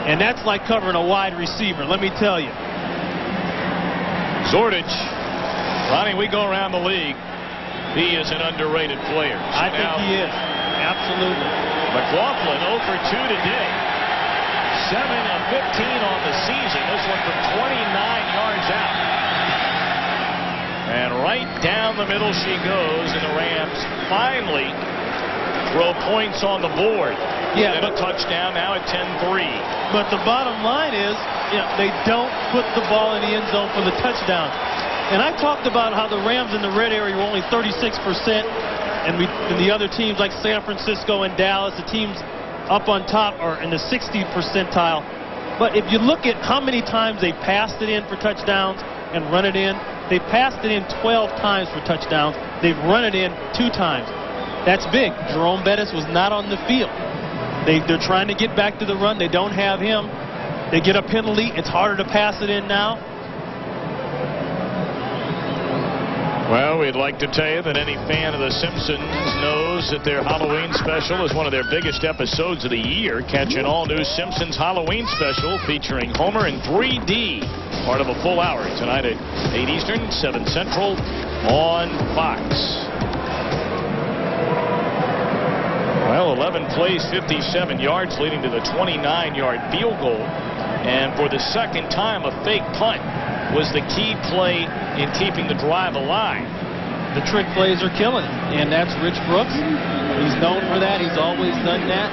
And that's like covering a wide receiver, let me tell you. Zordich. Ronnie, we go around the league. He is an underrated player. So I think he is. Absolutely. McLaughlin 0 for 2 today. 7 of 15 on the season. This one from 29 yards out. And right down the middle she goes, and the Rams finally throw points on the board. Yeah, and a touchdown now at 10-3. But the bottom line is, they don't put the ball in the end zone for the touchdown. And I talked about how the Rams in the red area were only 36%, and the other teams like San Francisco and Dallas, the teams up on top are in the 60th percentile. But if you look at how many times they passed it in for touchdowns and run it in, they passed it in 12 times for touchdowns. They've run it in 2 times. That's big. Jerome Bettis was not on the field. They're trying to get back to the run. They don't have him. They get a penalty. It's harder to pass it in now. Well, we'd like to tell you that any fan of The Simpsons knows that their Halloween special is one of their biggest episodes of the year. Catch an all-new Simpsons Halloween special featuring Homer in 3D. Part of a full hour tonight at 8 Eastern, 7 Central on Fox. Well, 11 plays, 57 yards, leading to the 29-yard field goal. And for the second time, a fake punt was the key play in keeping the drive alive. The trick plays are killing him, and that's Rich Brooks. He's known for that. He's always done that.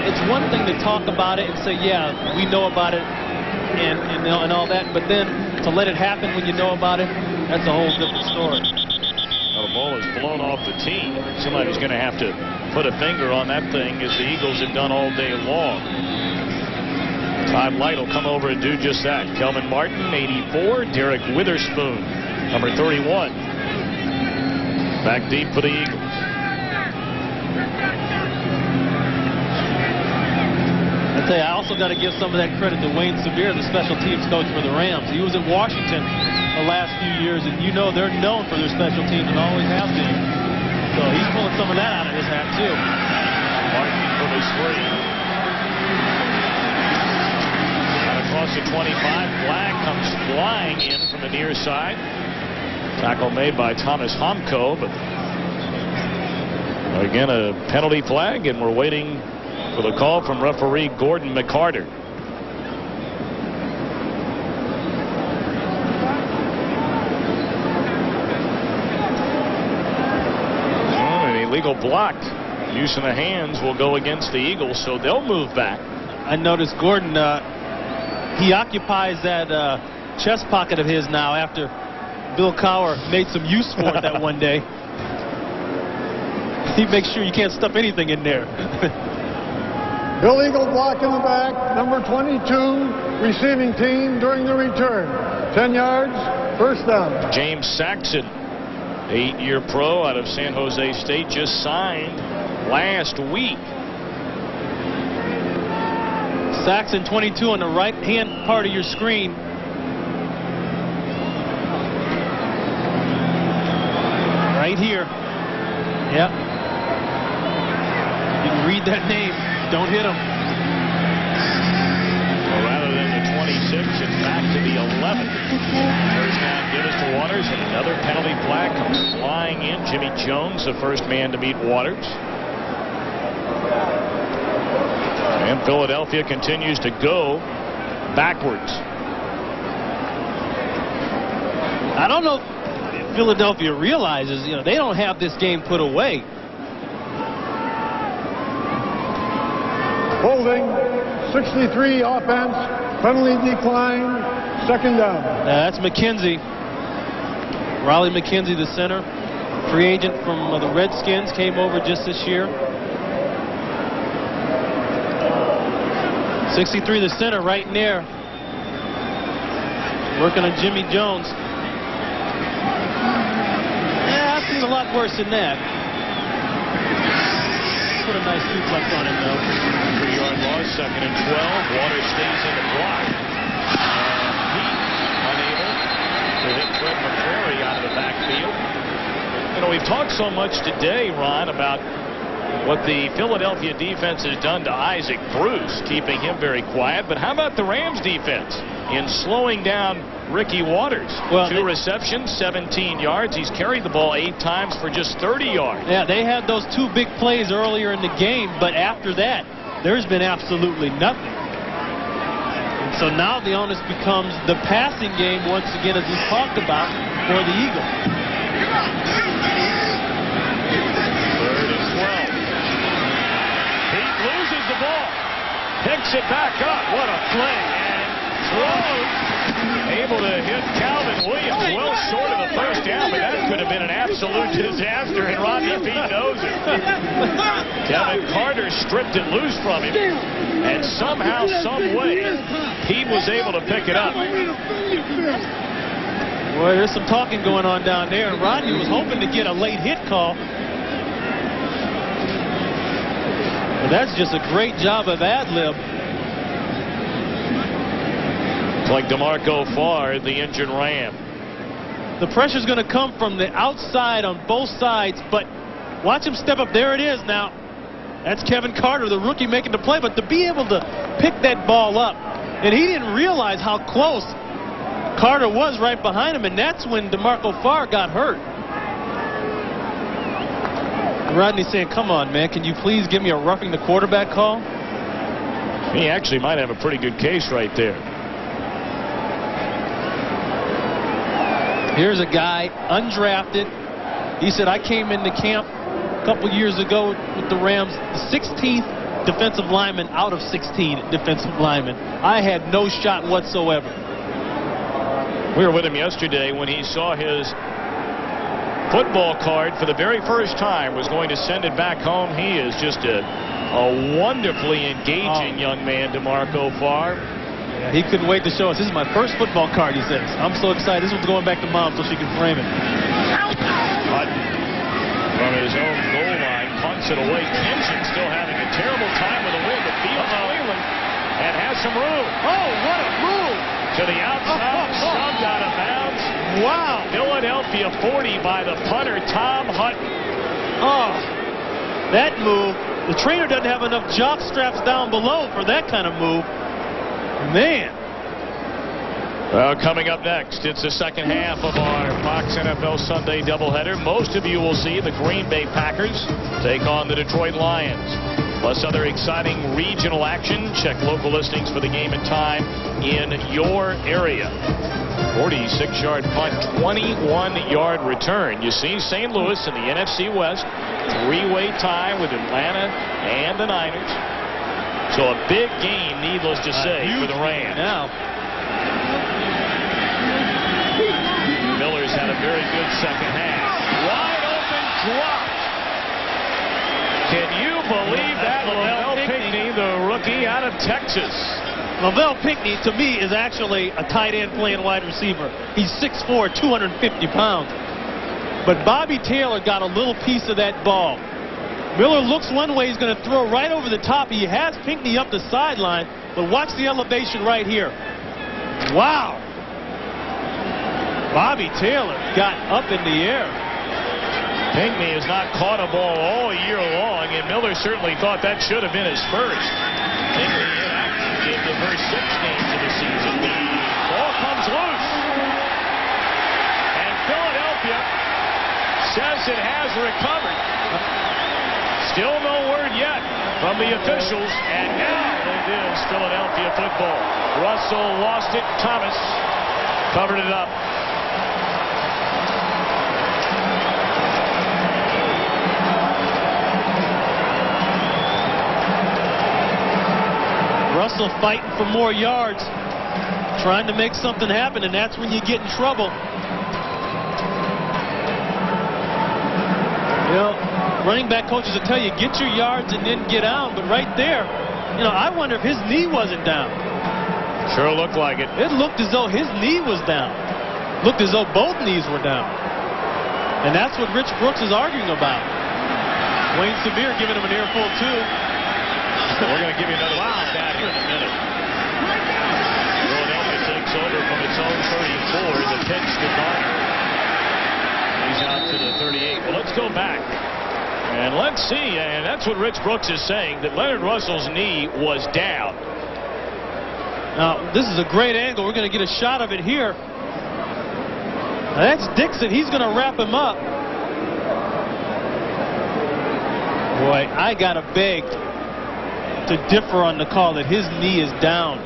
It's one thing to talk about it and say, yeah, we know about it and all that, but then to let it happen when you know about it, that's a whole different story. Well, the ball is blown off the tee. Somebody's going to have to put a finger on that thing, as the Eagles have done all day long. Todd Light will come over and do just that. Kelvin Martin, 84. Derek Witherspoon, number 31. Back deep for the Eagles. I tell you, I also got to give some of that credit to Wayne Sevier, the special teams coach for the Rams. He was at Washington the last few years, and they're known for their special teams and always have been. So he's pulling some of that out of his hat, too. Martin from his screen. Across the 25, flag comes flying in from the near side. Tackle made by Thomas Homko, but again a penalty flag, and we're waiting for the call from referee Gordon McCarter. An illegal block. Use of the hands will go against the Eagles, so they'll move back. I noticed Gordon. He occupies that chest pocket of his now after Bill Cowher made some use for it that one day. He makes sure you can't stuff anything in there. Illegal block in the back, number 22, receiving team during the return. 10 yards, first down. James Saxon, 8-year pro out of San Jose State, just signed last week. Saxon, 22, on the right-hand part of your screen. Right here. Yep. You can read that name. Don't hit him. Well, rather than the 26, it's back to the 11. First down, Gillis to Waters, and another penalty flag comes flying in. Jimmy Jones, the first man to meet Waters. And Philadelphia continues to go backwards. I don't know if Philadelphia realizes, they don't have this game put away. Holding, 63 offense, penalty decline, second down. That's McKenzie. Riley McKenzie, the center, free agent from the Redskins, came over just this year. 63, the center, right in there. Working on Jimmy Jones. Yeah, I've seen a lot worse than that. Put a nice suplex on him, though. 3-yard loss, second and 12. Waters stays in the block. And he unable to hit Fred McCrary out of the backfield. We've talked so much today, Ron, about what the Philadelphia defense has done to Isaac Bruce, keeping him very quiet. But how about the Rams defense in slowing down Ricky Waters? Well, 2 receptions, 17 yards. He's carried the ball 8 times for just 30 yards. Yeah, they had those 2 big plays earlier in the game, but after that, there's been absolutely nothing. And so now the onus becomes the passing game once again, as we talked about, for the Eagles. 3rd and 12. Pete loses the ball. Picks it back up. What a play. And throws. Able to hit Calvin Williams. Well short of the first down, but that could have been an absolute disaster, and Rodney Pete knows it. Kevin Carter stripped it loose from him, and somehow, some way, Pete was able to pick it up. Well, there's some talking going on down there, and Rodney was hoping to get a late hit call. But that's just a great job of ad-lib. Like DeMarco Farr, the injured Ram. The pressure's going to come from the outside on both sides, but watch him step up. There it is now. That's Kevin Carter, the rookie, making the play, but to be able to pick that ball up, and he didn't realize how close Carter was right behind him, and that's when DeMarco Farr got hurt. Rodney's saying, come on, man, can you please give me a roughing the quarterback call? He actually might have a pretty good case right there. Here's a guy, undrafted. He said, I came into camp a couple years ago with the Rams, the 16th defensive lineman out of 16 defensive linemen. I had no shot whatsoever. We were with him yesterday when he saw his football card for the very first time, was going to send it back home. He is just a wonderfully engaging young man, DeMarco Farr. Yeah, he couldn't wait to show us. This is my first football card, he says. I'm so excited. This one's going back to Mom so she can frame it. Hutton from his own goal line punts it away. Kinshin still having a terrible time with the wind. The field Cleveland and has some room. Oh, what a move! To the outside, subbed out of bounds. Wow! Philadelphia 40 by the punter, Tom Hutton. Oh, that move. The trainer doesn't have enough jock straps down below for that kind of move. Man. Well, coming up next, it's the second half of our Fox NFL Sunday doubleheader. Most of you will see the Green Bay Packers take on the Detroit Lions. Plus other exciting regional action. Check local listings for the game and time in your area. 46-yard punt, 21-yard return. You see St. Louis in the NFC West. 3-way tie with Atlanta and the Niners. So a big game, needless to say, for the Rams. Now. Miller's had a very good second half. Wide open drop. Can you believe that? Lavelle Pinkney, the rookie out of Texas. Lavelle Pinkney, to me, is actually a tight end playing wide receiver. He's 6'4", 250 pounds. But Bobby Taylor got a little piece of that ball. Miller looks one way. He's going to throw right over the top. He has Pinkney up the sideline, but watch the elevation right here. Wow. Bobby Taylor got up in the air. Pinkney has not caught a ball all year long, and Miller certainly thought that should have been his first. Pinkney in action in the first 6 games of the season. The ball comes loose. And Philadelphia says it has recovered. Still no word yet from the officials, and now it is Philadelphia football. Russell lost it. Thomas covered it up. Russell fighting for more yards, trying to make something happen, and that's when you get in trouble. You know, running back coaches will tell you, get your yards and then get down. But right there, you know, I wonder if his knee wasn't down. Sure looked like it. It looked as though his knee was down. Looked as though both knees were down. And that's what Rich Brooks is arguing about. Wayne Sevier giving him an earful, too. We're going to give you another stat here in a minute. Philadelphia takes over from its own 34. The pitch to Garner. He's out to the 38. Well, let's go back And let's see, and that's what Rich Brooks is saying, that Leonard Russell's knee was down. Now, this is a great angle. We're going to get a shot of it here. Now, that's Dixon. He's going to wrap him up. Boy, I got to beg to differ on the call that his knee is down.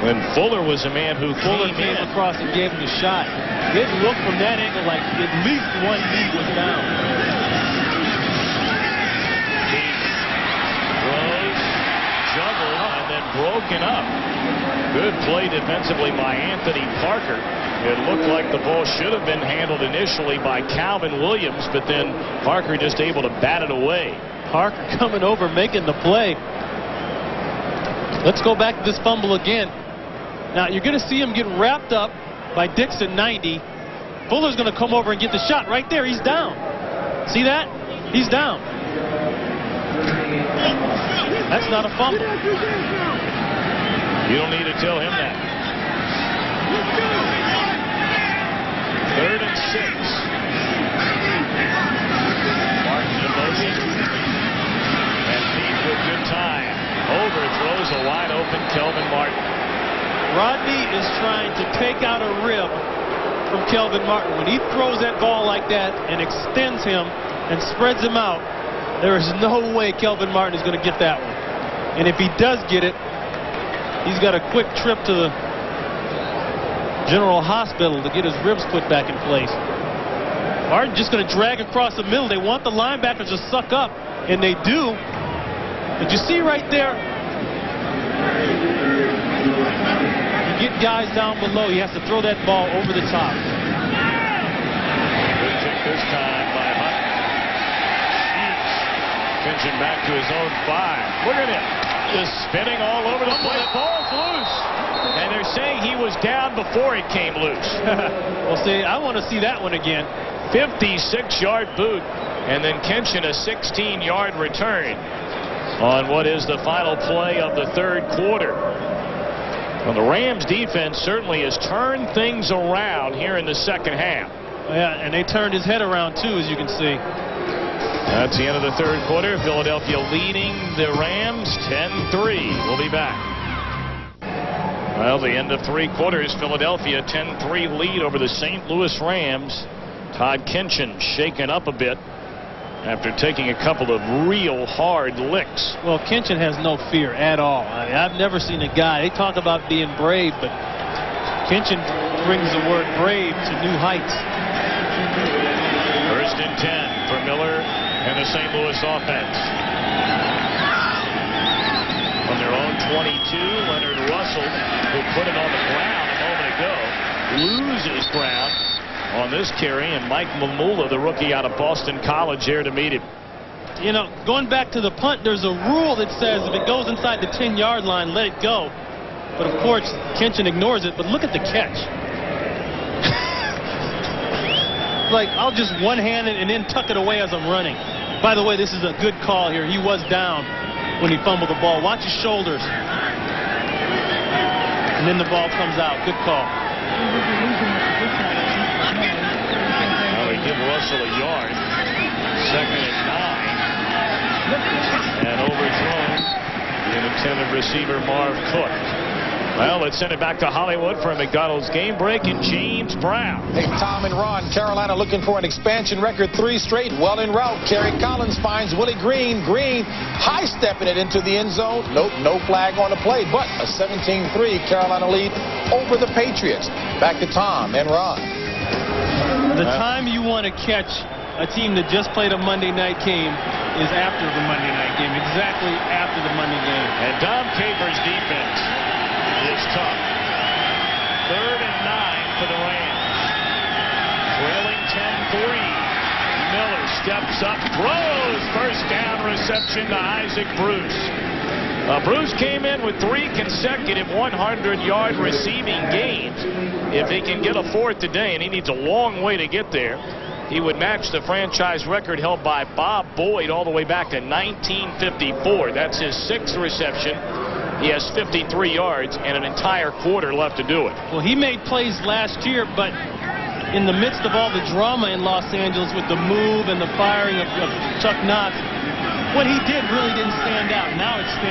When Fuller was a man who came across and gave him the shot. It looked from that angle like at least one knee was down. He throws, juggled, and then broken up. Good play defensively by Anthony Parker. It looked like the ball should have been handled initially by Calvin Williams, but then Parker just able to bat it away. Parker coming over, making the play. Let's go back to this fumble again. Now, you're going to see him get wrapped up by Dixon, 90. Fuller's going to come over and get the shot right there. He's down. See that? He's down. That's not a fumble. You don't need to tell him that. 3rd and 6. Martin in motion. And deep with good time. Overthrows a wide open Kelvin Martin. Rodney is trying to take out a rib from Kelvin Martin. When he throws that ball like that and extends him and spreads him out, there is no way Kelvin Martin is going to get that one. And if he does get it, he's got a quick trip to the General Hospital to get his ribs put back in place. Martin just going to drag across the middle. They want the linebackers to suck up, and they do. Did you see right there? You get guys down below. He has to throw that ball over the top. Good kick this time by Hutton. Pinching back to his own 5. Look at him. Just spinning all over the place. The ball's loose. And they're saying he was down before it came loose. Well, see, I want to see that one again. 56-yard boot. And then Kenshin a 16-yard return on what is the final play of the 3rd quarter. Well, the Rams defense certainly has turned things around here in the 2nd half. Yeah, and they turned his head around too, as you can see. That's the end of the 3rd quarter. Philadelphia leading the Rams 10-3. We'll be back. Well, the end of 3 quarters, Philadelphia 10-3 lead over the St. Louis Rams. Todd Kenshin shaken up a bit after taking a couple of real hard licks. Well, Kenshin has no fear at all. I mean, I've never seen a guy. They talk about being brave, but Kenshin brings the word brave to new heights. 1st and 10 for Miller and the St. Louis offense. On their own 22, Leonard Russell, who put it on the ground a moment ago, loses ground on this carry, and Mike Mamula, the rookie out of Boston College, there to meet him. You know, going back to the punt, there's a rule that says if it goes inside the 10-yard line, let it go. But, of course, Kenshin ignores it. But look at the catch. Like, I'll just one-hand it and then tuck it away as I'm running. By the way, this is a good call here. He was down when he fumbled the ball. Watch his shoulders. And then the ball comes out. Good call. Now they give Russell a yard. 2nd and 9. And overthrown the intended receiver, Marv Cook. Well, let's send it back to Hollywood for a McDonald's game break, and James Brown. Hey, Tom and Ron, Carolina looking for an expansion record, 3 straight, well en route. Kerry Collins finds Willie Green. Green high-stepping it into the end zone. Nope, no flag on the play, but a 17-3 Carolina lead over the Patriots. Back to Tom and Ron. The time you want to catch a team that just played a Monday night game is after the Monday night game, exactly after the Monday game. And Dom Capers' defense is tough. 3rd and 9 for the Rams. Trailing 10-3. Miller steps up, throws, first down reception to Isaac Bruce. Bruce came in with 3 consecutive 100-yard receiving games. If he can get a 4th today, and he needs a long way to get there, he would match the franchise record held by Bob Boyd all the way back to 1954. That's his 6th reception. He has 53 yards and an entire quarter left to do it. Well, he made plays last year, but in the midst of all the drama in Los Angeles with the move and the firing of Chuck Knox, what he did really didn't stand out. Now it stands